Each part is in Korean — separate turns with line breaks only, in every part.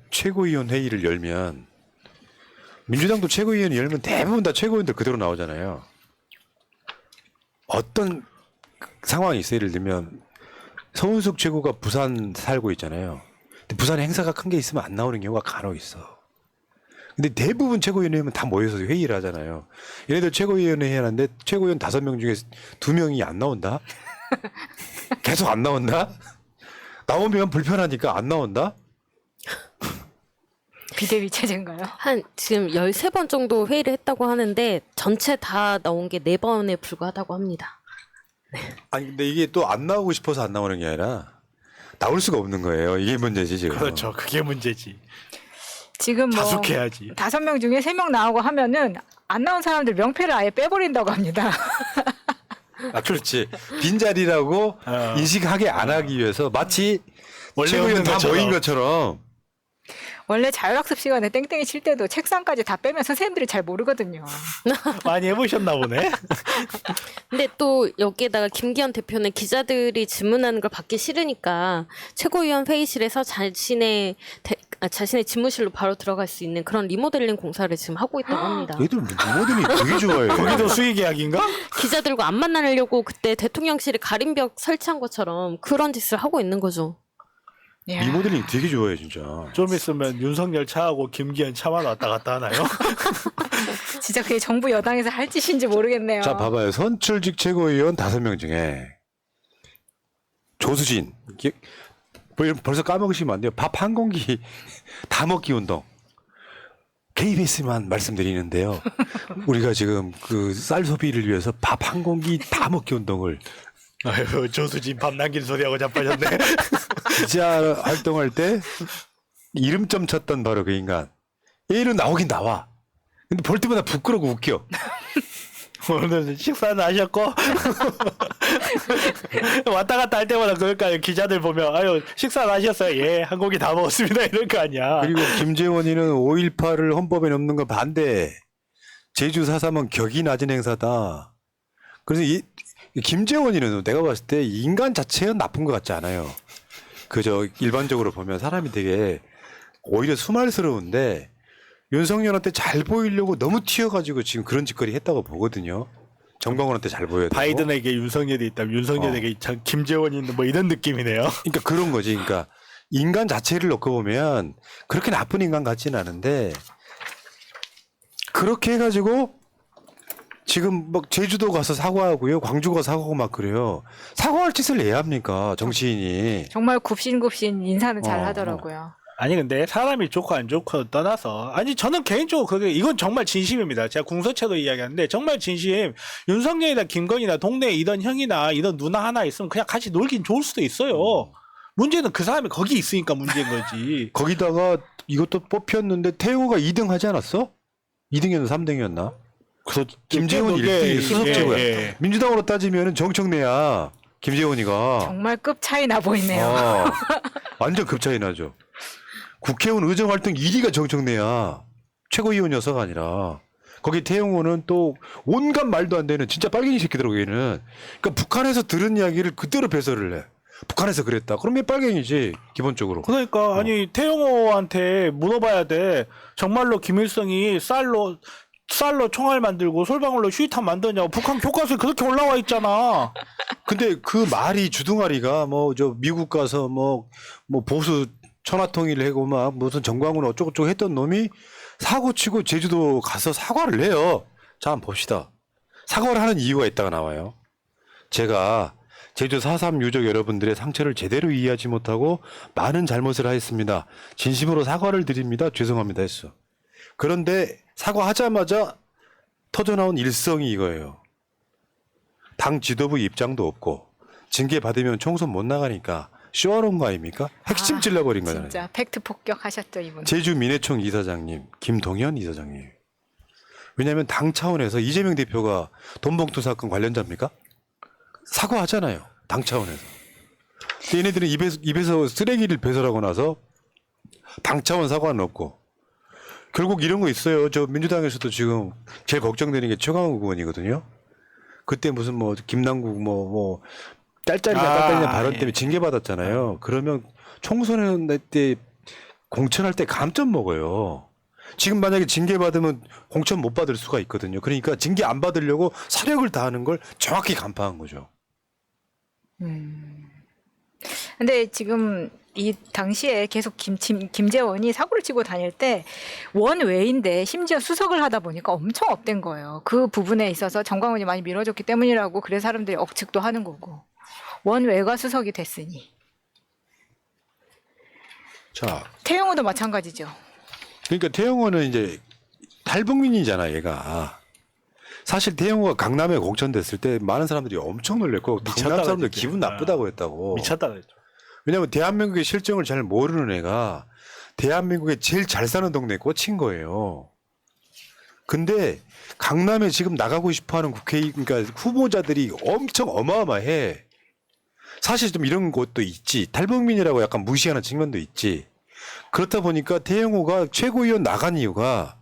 최고위원 회의를 열면 민주당도 최고위원이 열면 대부분 다 최고위원들 그대로 나오잖아요. 어떤 상황이 있어요. 예를 들면 서은숙 최고가 부산 살고 있잖아요. 근데 부산에 행사가 큰 게 있으면 안 나오는 경우가 간혹 있어. 근데 대부분 최고위원회면 다 모여서 회의를 하잖아요. 얘네들 최고위원회 해야 하는데 최고위원 5명 중에 2명이 안 나온다? 계속 안 나온다? 나오면 불편하니까 안 나온다?
비대위 체제인가요?
한 지금 13번 정도 회의를 했다고 하는데 전체 다 나온 게 4번에 불과하다고 합니다.
아니 근데 이게 또 안 나오고 싶어서 안 나오는 게 아니라 나올 수가 없는 거예요. 이게 문제지 지금.
그렇죠. 그게 문제지.
지금 뭐
자숙해야지.
5명 중에 3명 나오고 하면은 안 나온 사람들 명패를 아예 빼버린다고 합니다.
아 그렇지. 빈자리라고 인식하게 안 하기 위해서 마치 최고위원 다 모인 것처럼.
원래 자율학습 시간에 땡땡이 칠 때도 책상까지 다 빼면 선생님들이 잘 모르거든요.
많이 해보셨나 보네.
근데 또 여기에다가 김기현 대표는 기자들이 질문하는 걸 받기 싫으니까 최고위원 회의실에서 자신의 집무실로 바로 들어갈 수 있는 그런 리모델링 공사를 지금 하고 있다고 합니다.
얘들 리모델링 되게 좋아해.
거기도 수의 계약인가?
기자들과 안 만나려고 그때 대통령실에 가림벽 설치한 것처럼 그런 짓을 하고 있는 거죠.
이야.
리모델링 되게 좋아해 진짜.
좀 있으면 윤석열 차하고 김기현 차만 왔다 갔다 하나요?
진짜 그게 정부 여당에서 할 짓인지 모르겠네요.
자 봐봐요. 선출직 최고위원 5명 중에 조수진 벌써 까먹으시면 안 돼요. 밥 한 공기 다 먹기 운동. KBS만 말씀드리는데요. 우리가 지금 그 쌀 소비를 위해서 밥 한 공기 다 먹기 운동을
아유 조수진 밥 남긴 소리하고 자빠졌네.
기자 활동할 때 이름점 쳤던 바로 그 인간. 얘는 나오긴 나와. 근데 볼 때마다 부끄러고 웃겨.
오늘 식사는 하셨고 왔다 갔다 할 때마다 그럴까요? 기자들 보면 아유 식사는 하셨어요? 예, 한 고기 다 먹었습니다. 이럴 거 아니야.
그리고 김재원이는 5.18을 헌법에 넣는 거 반대. 제주 4.3은 격이 낮은 행사다. 그래서 이 김재원이는 내가 봤을 때 인간 자체가 나쁜 것 같지 않아요. 그저 일반적으로 보면 사람이 되게 오히려 수말스러운데 윤석열한테 잘 보이려고 너무 튀어가지고 지금 그런 짓거리 했다고 보거든요. 정광훈한테 잘 보여야 되고.
바이든에게 윤석열이 있다면 윤석열에게 김재원이 있는 뭐 이런 느낌이네요.
그러니까 그런 거지. 그러니까 인간 자체를 놓고 보면 그렇게 나쁜 인간 같지는 않은데 그렇게 해가지고 지금 막 제주도 가서 사과하고요. 광주 가서 사과하고 막 그래요. 사과할 짓을 해야 합니까? 정치인이.
정말 굽신굽신 인사는 잘 하더라고요.
아니 근데 사람이 좋고 안 좋고 떠나서 아니 저는 개인적으로 그게 이건 정말 진심입니다. 제가 궁서체도 이야기하는데 정말 진심. 윤석열이나 김건희나 동네에 이런 형이나 이런 누나 하나 있으면 그냥 같이 놀긴 좋을 수도 있어요. 문제는 그 사람이 거기 있으니까 문제인 거지.
거기다가 이것도 뽑혔는데 태용호가 2등 하지 않았어? 2등이었나 3등이었나? 그래서 김재원 1등이 수석제고야.
예.
민주당으로 따지면 정청래야. 김재원이가.
정말 급 차이 나 보이네요.
완전 급 차이 나죠. 국회의원 의정활동 1위가 정청래야. 최고위원 녀석 아니라. 거기 태용호는 또 온갖 말도 안 되는 진짜 빨갱이 새끼더라고 얘는. 그러니까 북한에서 들은 이야기를 그대로 배설을 해. 북한에서 그랬다. 그럼 얘 빨갱이지 기본적으로.
그러니까 아니 태영호한테 물어봐야 돼. 정말로 김일성이 쌀로 총알 만들고 솔방울로 휴이탄 만드냐고. 북한 교과서에 그렇게 올라와 있잖아.
근데 그 말이 주둥아리가 뭐 저 미국 가서 뭐 보수 천하통일을 하고 막 무슨 정광훈 어쩌고저쩌고 했던 놈이 사고 치고 제주도 가서 사과를 해요. 자 한번 봅시다. 사과를 하는 이유가 있다가 나와요. 제가 제주 4.3 유족 여러분들의 상처를 제대로 이해하지 못하고 많은 잘못을 하였습니다. 진심으로 사과를 드립니다. 죄송합니다 했어. 그런데 사과하자마자 터져나온 일성이 이거예요. 당 지도부 입장도 없고 징계 받으면 총선 못 나가니까 쇼하는 거 아닙니까? 핵심 찔러버린 거잖아요.
진짜 팩트 폭격하셨죠 이분.
제주 민해총 이사장님, 김동현 이사장님. 왜냐하면 당 차원에서 이재명 대표가 돈봉투 사건 관련자입니까? 사과하잖아요. 당 차원에서. 근데 얘네들은 입에서 쓰레기를 배설하고 나서 당 차원 사과는 없고. 결국 이런 거 있어요. 저 민주당에서도 지금 제일 걱정되는 게 최강욱 의원이거든요. 그때 무슨 뭐 김남국 뭐 딸딸이냐 발언 때문에 징계받았잖아요. 그러면 총선에 때 공천할 때 감점 먹어요. 지금 만약에 징계받으면 공천 못 받을 수가 있거든요. 그러니까 징계 안 받으려고 사력을 다하는 걸 정확히 간파한 거죠.
근데 지금 이 당시에 계속 김재원이 사고를 치고 다닐 때 원외인데 심지어 수석을 하다 보니까 엄청 업된 거예요. 그 부분에 있어서 정광훈이 많이 밀어줬기 때문이라고 그래 사람들이 억측도 하는 거고. 원외가 수석이 됐으니.
자,
태영호도 마찬가지죠.
그러니까 태영호는 이제 탈북민이잖아, 얘가. 사실 태영호가 강남에 공천됐을 때 많은 사람들이 엄청 놀랬고 강남 사람들
그랬지.
기분 나쁘다고 했다고.
미쳤다 그랬죠.
왜냐하면 대한민국의 실정을 잘 모르는 애가 대한민국에 제일 잘 사는 동네에 꽂힌 거예요. 근데 강남에 지금 나가고 싶어하는 그러니까 후보자들이 엄청 어마어마해. 사실 좀 이런 것도 있지. 탈북민이라고 약간 무시하는 측면도 있지. 그렇다 보니까 태영호가 최고위원 나간 이유가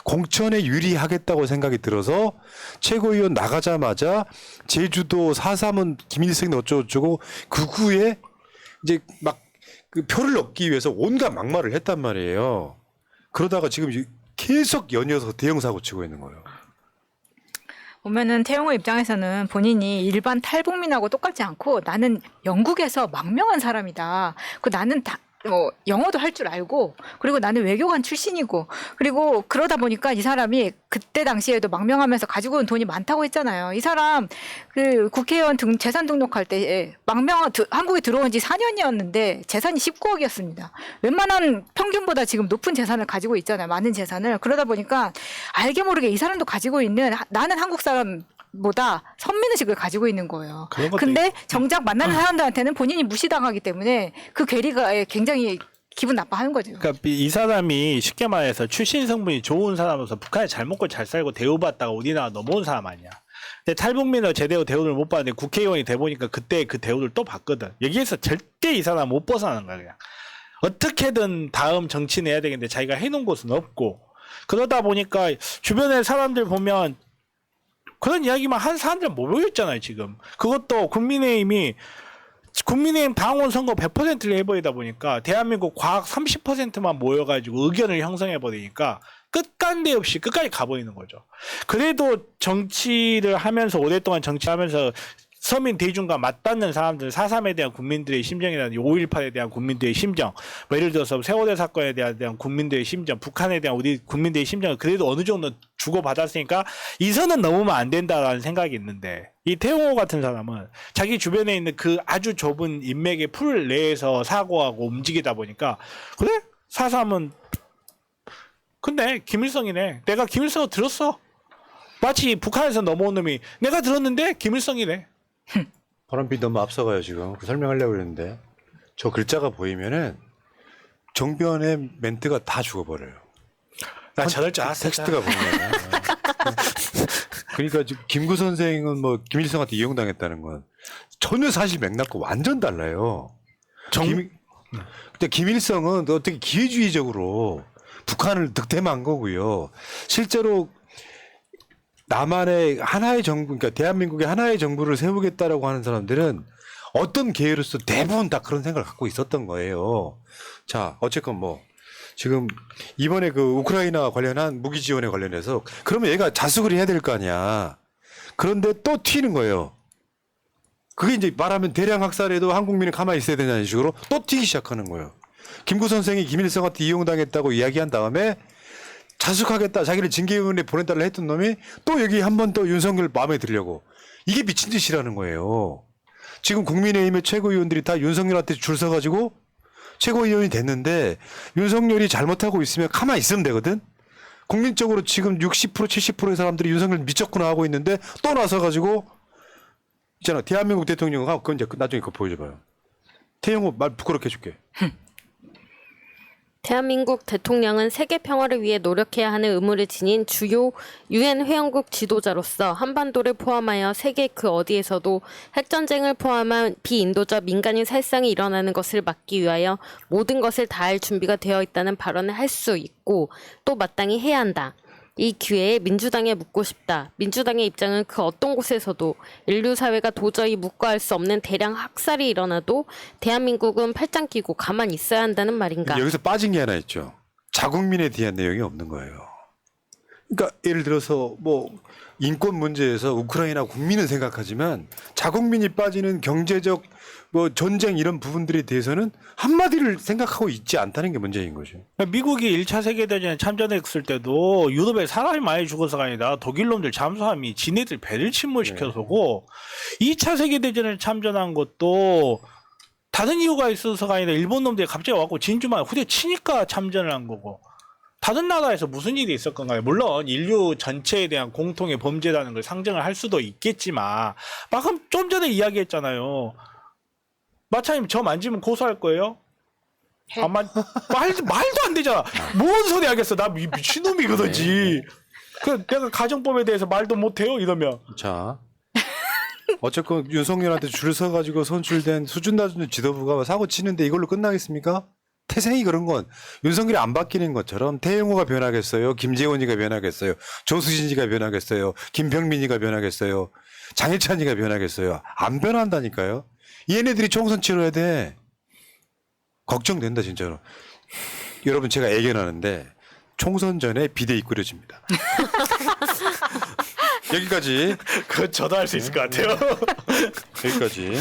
공천에 유리하겠다고 생각이 들어서 최고위원 나가자마자 제주도 4.3은 김일성이 어쩌고저쩌고 극우에 이제 막 그 표를 얻기 위해서 온갖 막말을 했단 말이에요. 그러다가 지금 계속 연이어서 대형 사고 치고 있는 거예요.
보면은 태영호 입장에서는 본인이 일반 탈북민하고 똑같지 않고 나는 영국에서 망명한 사람이다. 그 나는 영어도 할 줄 알고 그리고 나는 외교관 출신이고 그리고 그러다 보니까 이 사람이 그때 당시에도 망명하면서 가지고 온 돈이 많다고 했잖아요. 이 사람 그 국회의원 재산 등록할 때 한국에 들어온 지 4년이었는데 재산이 19억이었습니다. 웬만한 평균보다 지금 높은 재산을 가지고 있잖아요. 많은 재산을. 그러다 보니까 알게 모르게 이 사람도 가지고 있는 나는 한국 사람 보다 선민의식을 가지고 있는 거예요. 근데 정작 만나는 사람들한테는 본인이 무시당하기 때문에 그 괴리가 굉장히 기분 나빠하는 거죠.
그러니까 이 사람이 쉽게 말해서 출신 성분이 좋은 사람으로서 북한에 잘 먹고 잘 살고 대우받다가 우리나라 넘어온 사람 아니야. 근데 탈북민을 제대로 대우를 못 받는데 국회의원이 돼 보니까 그때 그 대우를 또 받거든. 여기에서 절대 이 사람 못 벗어나는 거야 그냥. 어떻게든 다음 정치는 해야 되겠는데 자기가 해놓은 곳은 없고 그러다 보니까 주변에 사람들 보면 그런 이야기만 한 사람들 모여있잖아요, 지금. 그것도 국민의힘 당원 선거 100%를 해버리다 보니까 대한민국 과학 30%만 모여가지고 의견을 형성해버리니까 끝간데 없이 끝까지 가버리는 거죠. 그래도 정치를 하면서 오랫동안 정치하면서 서민 대중과 맞닿는 사람들 4.3에 대한 국민들의 심정이라든지 5.18에 대한 국민들의 심정 뭐 예를 들어서 세월호 사건에 대한 국민들의 심정 북한에 대한 우리 국민들의 심정을 그래도 어느 정도 주고받았으니까 이 선은 넘으면 안 된다라는 생각이 있는데 이 태용호 같은 사람은 자기 주변에 있는 그 아주 좁은 인맥의 풀 내에서 사고하고 움직이다 보니까 그래? 4.3은 근데 김일성이네. 내가 김일성을 들었어. 마치 북한에서 넘어온 놈이 내가 들었는데 김일성이네.
바람비 너무 앞서가요 지금. 설명하려고 그랬는데 저 글자가 보이면은 정변의 멘트가 다 죽어버려요.
나 저럴 줄 알았어.
텍스트가 보면. 그러니까 지금 김구 선생은 뭐 김일성한테 이용당했다는 건 전혀 사실 맥락과 완전 달라요. 근데 김일성은 어떻게 기회주의적으로 북한을 득템한 거고요. 실제로 남한의 하나의 정부, 그러니까 대한민국의 하나의 정부를 세우겠다라고 하는 사람들은 어떤 계열로서 대부분 다 그런 생각을 갖고 있었던 거예요. 자, 어쨌건 뭐 지금 이번에 그 우크라이나 관련한 무기 지원에 관련해서 그러면 얘가 자숙을 해야 될 거 아니야. 그런데 또 튀는 거예요. 그게 이제 말하면 대량 학살에도 한국민이 가만히 있어야 되냐는 식으로 또 튀기 시작하는 거예요. 김구 선생이 김일성한테 이용당했다고 이야기한 다음에 자숙하겠다, 자기를 징계위원회에 보낸다를 했던 놈이 또 여기 한 번 더 윤석열 마음에 들려고. 이게 미친 짓이라는 거예요. 지금 국민의힘의 최고위원들이 다 윤석열한테 줄 서가지고 최고위원이 됐는데 윤석열이 잘못하고 있으면 가만히 있으면 되거든. 국민적으로 지금 60% 70%의 사람들이 윤석열 미쳤구나 하고 있는데 또 나서가지고 있잖아. 대한민국 대통령하고 그건 이제 나중에 그거 보여줘봐요. 태영호 말 부끄럽게 해줄게.
대한민국 대통령은 세계 평화를 위해 노력해야 하는 의무를 지닌 주요 유엔 회원국 지도자로서 한반도를 포함하여 세계 그 어디에서도 핵전쟁을 포함한 비인도적 민간인 살상이 일어나는 것을 막기 위하여 모든 것을 다할 준비가 되어 있다는 발언을 할 수 있고 또 마땅히 해야 한다. 이 기회에 민주당에 묻고 싶다. 민주당의 입장은 그 어떤 곳에서도 인류 사회가 도저히 묵과할 수 없는 대량 학살이 일어나도 대한민국은 팔짱 끼고 가만히 있어야 한다는 말인가.
여기서 빠진 게 하나 있죠. 자국민에 대한 내용이 없는 거예요. 그러니까 예를 들어서 뭐 인권 문제에서 우크라이나 국민은 생각하지만 자국민이 빠지는 경제적 뭐 전쟁 이런 부분들에 대해서는 한마디를 생각하고 있지 않다는 게 문제인 거죠.
미국이 1차 세계대전에 참전했을 때도 유럽에 사람이 많이 죽어서가 아니라 독일 놈들 잠수함이 지네들 배를 침몰시켜서고 2차 세계대전에 참전한 것도 다른 이유가 있어서가 아니라 일본 놈들이 갑자기 와갖고 진주만 후대 치니까 참전을 한 거고 다른 나라에서 무슨 일이 있었건가요? 물론 인류 전체에 대한 공통의 범죄라는 걸 상정을 할 수도 있겠지만 방금 좀 전에 이야기했잖아요. 마차님 저 만지면 고소할 거예요? 말도 안 되잖아. 뭔 소리 하겠어. 나 미친놈이거든지. 그 내가 가정법에 대해서 말도 못해요 이러면.
자, 어쨌건 윤석열한테 줄 서가지고 선출된 수준 낮은 지도부가 사고 치는데 이걸로 끝나겠습니까? 태생이 그런 건 윤석열이 안 바뀌는 것처럼 태영호가 변하겠어요. 김재원이가 변하겠어요. 조수진이가 변하겠어요. 김병민이가 변하겠어요. 장해찬이가 변하겠어요. 안 변한다니까요. 얘네들이 총선 치러야 돼. 걱정된다 진짜로. 여러분 제가 애견하는데 총선 전에 비대위 꾸려집니다. 여기까지.
그거 저도 할 수 있을 것 같아요.
여기까지.